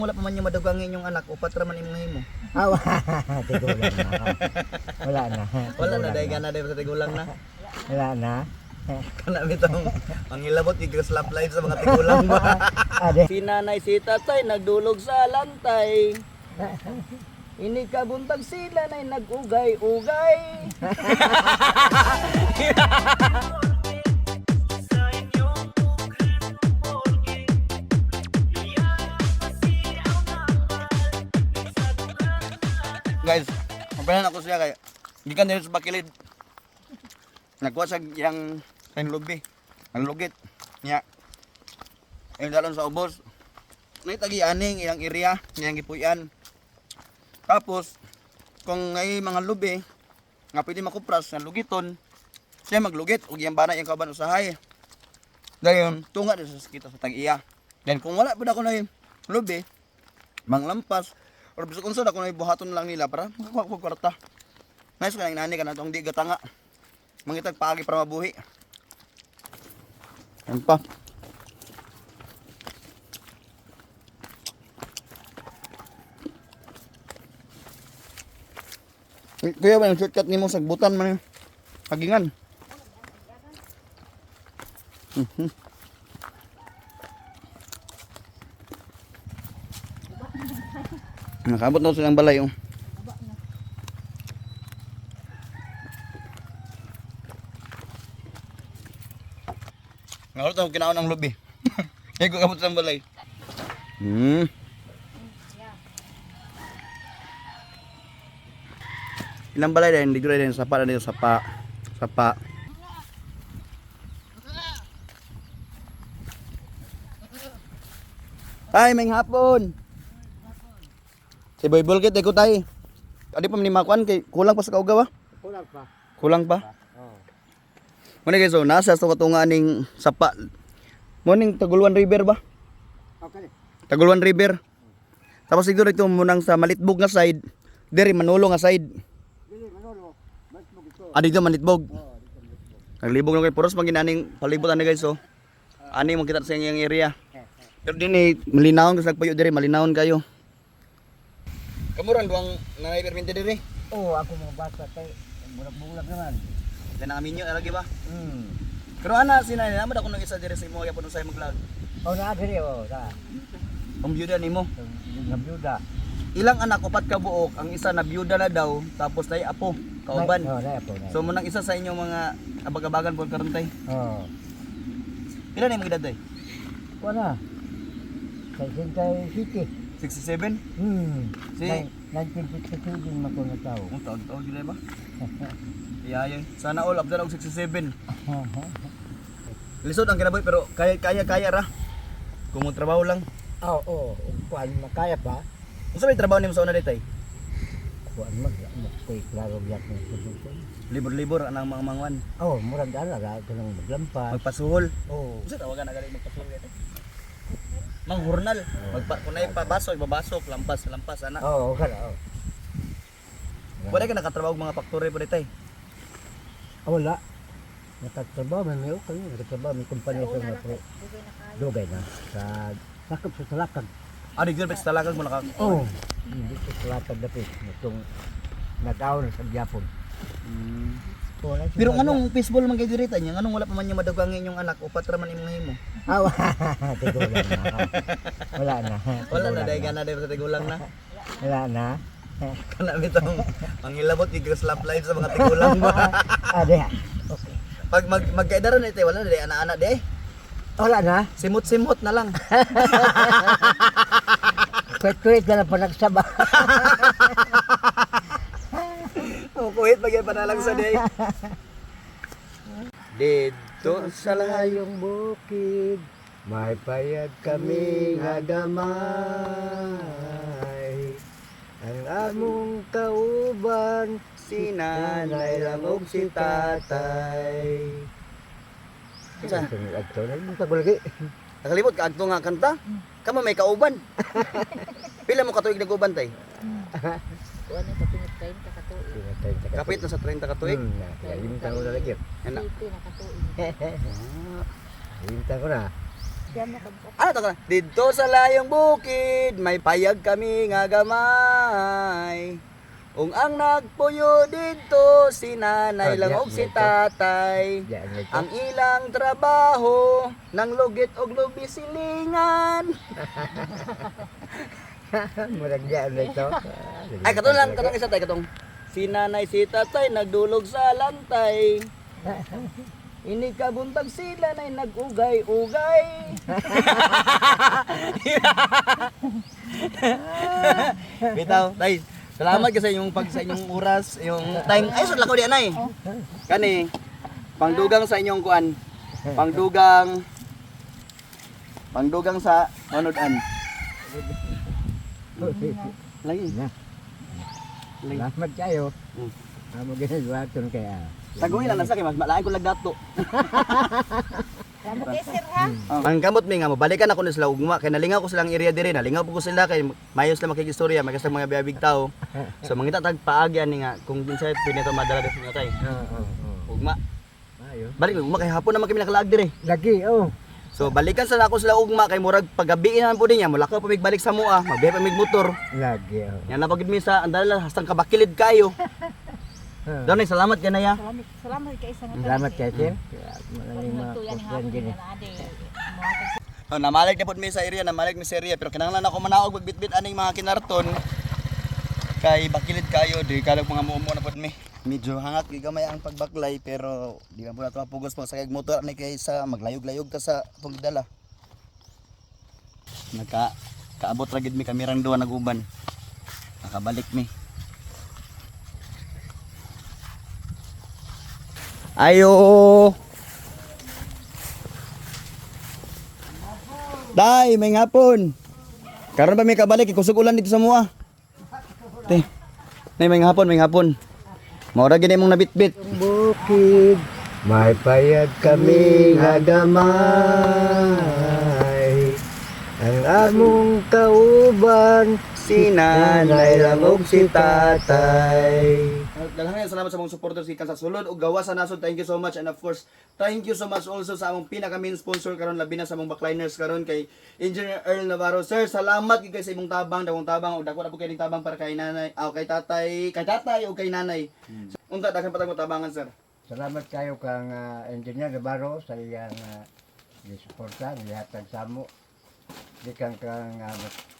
Wala pa man yung madugangin yung anak, upat raman imong himo. Awa, tigulang na. Wala na. Wala na dahil gana dahil sa tigulang na. Wala na. Kana bitong mangilabot yung slap life sa mga tigulang ba. Ade. Si nanay si tatay nagdulog sa lantay. Ini kabuntag sila na nag-ugay-ugay. Guys, mabalan ako siya kaya gikan dito sa bakilid. Nagkuha sa yang kain lubi, ang lugit niya. Ayun dalon sa ubos. Nay tagi aning ilang area, yang gipuyan. Tapos kung ngay mga lubi nga pwede makupras nga lugiton, siya maglugit ug yang bana yang kauban usahay. Dayon tunga sa kita sa tag-iya. Then kung wala pud ako na lubi, manglampas or bisag unsa ako na buhaton lang nila para makakuha ko kwarta. Nice ka nang inani ka na tong di gatanga. Mangitag paagi para mabuhi. Yan pa. Kuya ba yung shortcut nimo sa butan man hagingan? Nakabot na silang balay oh. Ngayon tayo kinaon ng lubi. Ego kabot silang balay. Ilang balay din, digre din sapa na dito sapa. Sapa. Ay, may hapon. Si Boy Bulkit, ikaw tayo. Adi pa manimakuan kay kulang pa sa kaugaw ah. Kulang pa. Kulang pa? Oo. Muna guys, so nasa sa katunga ning sapa. Morning Taguluan River ba? Okay. Taguluan River. Tapos siguro ito munang sa Malitbog nga side. Diri Manolo nga side. Dili manolo. Mas mo gito. Dito Malitbog. Oo, dito dito. Naglibog na kay puros maginaning palibot ani guys so. Ani mo kita sa iyang area. Pero din malinawon kasi nagpayo diri, malinawon kayo. Kamuran duang nanay permente diri. Oo, ako mga bata kay bulag-bulag naman. Kaya nakaminyo lagi ba? Pero ana sinay naman ako nang isa diri sa imo yapon usay maglag. Oh, na diri oh, da. Ang byuda nimo. Ng byuda. Ilang anak upat ka buok, ang isa na byuda na daw, tapos nay apo, kauban. Oh, na po. So munang isa sa inyong mga abag-abagan po karon tay. Oh. Pila na imong edad tay? Wala. Sa City. 67? Si 1952 din mako na tao. Ang taon-taon gila ba? Iyayoy. Sana all after og 67. Lisod ang kinabuhi pero kaya ra. Kung mo trabaho lang. Oo, kuan makaya pa. Unsa may trabaho nimo sa una ditay? Kuan koy klaro yak ng production. Libur-libur anang mga mangwan. Oh, murag dala ra kanang maglampas. Magpasuhol. Oh. Unsa tawagan na gali magpasuhol dito? Manghurnal. Kunay pabasok, ibabasok, lampas ana. Oh, kana oh. Wala ka nakatrabaho og mga factory po ditay. Wala. Nakatrabaho may kami nakatrabaho may kumpanya sa mga pro. Dugay na sa sakop sa talakag. Di gyud sa talakag mo naka. Oh. Hindi sa talakag dapit itong nag-aw na sa Japon. Pero anong baseball man kay diri ta nya? Anong wala pa man yung madugangin yung anak upat ra man imong himo? Awa, tigulang na. Wala na. Wala na dahil gana dahil sa tigulang na. Wala na. Kana bitong mangilabot yung slap life sa mga tigulang ba. Ade. Okay. Pag magkaidaron ito, wala na dahil anak-anak di. Wala na. Simot-simot na lang. Kwet-kwet ka na pa nagsaba. Kuhit bagay panalang sa day. Dito sa Layong bukid, may payag kami nga gamay. Ang among kauban, si nanay lang og si tatay. Sa Ito na yung tagulagi. nakalimot ka adto nga kanta. Kamo may kauban. Pila mo katuig naguban tay? Kuan na patingit 30 ka tuig. Kapit na sa 30 katuig. Yung tango na lagi. Ana. 80 na ka tuig. Yung tango na. Diyan na kabuk. Ano to ka? Dito sa layong bukid, may payag kami nga gamay. Ung ang nagpuyo dito, si nanay lang og si tatay. Diyan ito. Ang ilang trabaho, nang lugit og lubi silingan. Murag diyan ito. Ay, katong lang, katong isa tayo, katong. Si nanay, si tatay, nagdulog sa lantay. Ini kabuntag sila na'y nag-ugay-ugay. Bitaw, tay. Salamat kasi yung pag sa inyong oras, yung time. Ay, sud lakaw di anay. Kani pangdugang sa inyong kuan. Pangdugang sa manudan. Lagi. Na. Lagi. Salamat kayo. Mm. Amo ginagawa ton kaya. Tagoy lang nasa kay mas malain ko lagdato. Salamat kay sir ha. Ang kamot mi nga mo balikan ako ni sila ugma kay nalingaw ko silang area diri nalingaw po ko sila kay mayo sila makikistorya may kasang mga biyabig tao. So mangita tag paagi ani nga kung kinsa pwede to madala sa inyo tay. Oo. Ugma. Ayo. Balik ugma kay hapon naman kami nakalaag diri. Lagi oh. So balikan sa ako sila ugma kay murag paggabi na po niya mulakaw pa mig balik sa mua, magbiya pa mig motor. Lagi oh. Yan na pagid mi sa andala hastang kabakilid kayo. Donay salamat kanaya. Salamat kay isang Salamat kayo sir. Maraming mga Tuyan nga kusyan din. Oh, namalig na pud mi sa area, namalig mi sa area pero kinahanglan ako manaog magbitbit aning mga kinarton. Kay bakilid kayo, di kalag mga mumo na pud mi. Medyo hangat gyud gamay ang pagbaklay pero di man po nato mapugos mo sa kay motor ni kay sa maglayog-layog ta sa atong dala. Kaabot ra gid mi kamirang duha naguban. Nakabalik mi. Ayo. Day, may hapon. Karon pa may kabalik kusog ulan dito sa mua. Te. Nay may hapon. Maura gini mong nabitbit. Bukid, may payag kami nga gamay. Ang among kauban, Si nanay lang og si tatay. Daghan salamat sa mga supporters gikan sa sulod ug gawa sa nasod. Thank you so much and of course, thank you so much also sa among pinaka main sponsor karon labi na sa among backliners karon kay Engineer Earl Navarro. Sir, salamat gyud kay sa imong tabang, dagong tabang ug dako na po kay ning tabang para kay nanay, kay tatay ug kay nanay. Unta daghan pa tayong tabangan, sir. Salamat kayo kang Engineer Navarro sa iyang gisuporta, nihatag sa mo. Di kang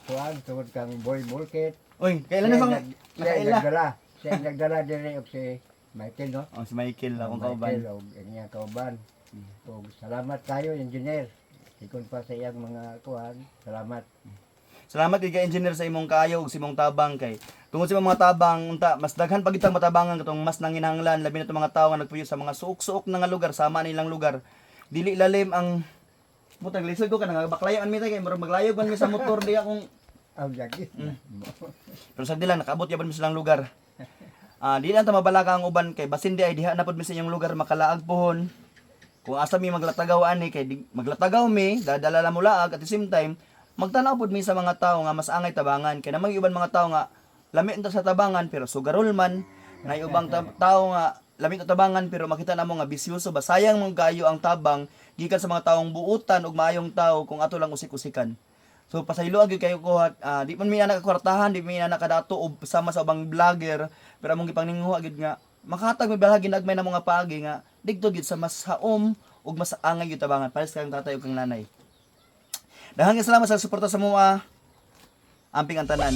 kuan, tungod kang Boy Bulkit. Oy, kailan na bang nakaila? Siya ang nagdala din og si Michael, no? Oh, si Michael akong Michael kauban. og inyang kauban. Og salamat kayo, Engineer. Ikon pa sa iyang mga kuan. Salamat. Salamat kay engineer sa imong kayo ug sa imong tabang kay tungod sa imong mga tabang unta mas daghan pag itang matabangan katong mas nanginahanglan labi na itong mga tawo nga nagpuyo sa mga suok-suok na nga lugar sama nilang lugar. Dili lalim ang butang lisod ko kanang baklayan mi tay kay murag maglayog man mi sa motor di akong Ang lagi. pero sa dilang nakaabot yaban mi silang lugar. Di lang ta mabalaka ang uban kay basin di ay diha na pud mi sa inyong lugar makalaag pohon. Kung asa mi maglatagaw ani kay maglatagaw mi dadala mo laag at the same time magtanaw pud mi sa mga tawo nga mas angay tabangan kay namang iban mga tawo nga lami ta sa tabangan pero sugarol man na ubang tawo nga lami ta tabangan pero makita namo nga bisyoso ba sayang mong kayo ang tabang gikan sa mga taong buutan ug maayong tawo kung ato lang usik-usikan. So pasaylo gyud kayo ko di man mi ana kakwartahan, di mi ana kadato og sama sa ubang vlogger pero among gipangninguha gyud nga makatag mi bahagi nagmay na mga paagi nga digto gyud sa mas haom ug mas angay gyud tabangan pares kang tatay ug kang nanay. Daghang salamat sa suporta sa mua. Amping ang tanan.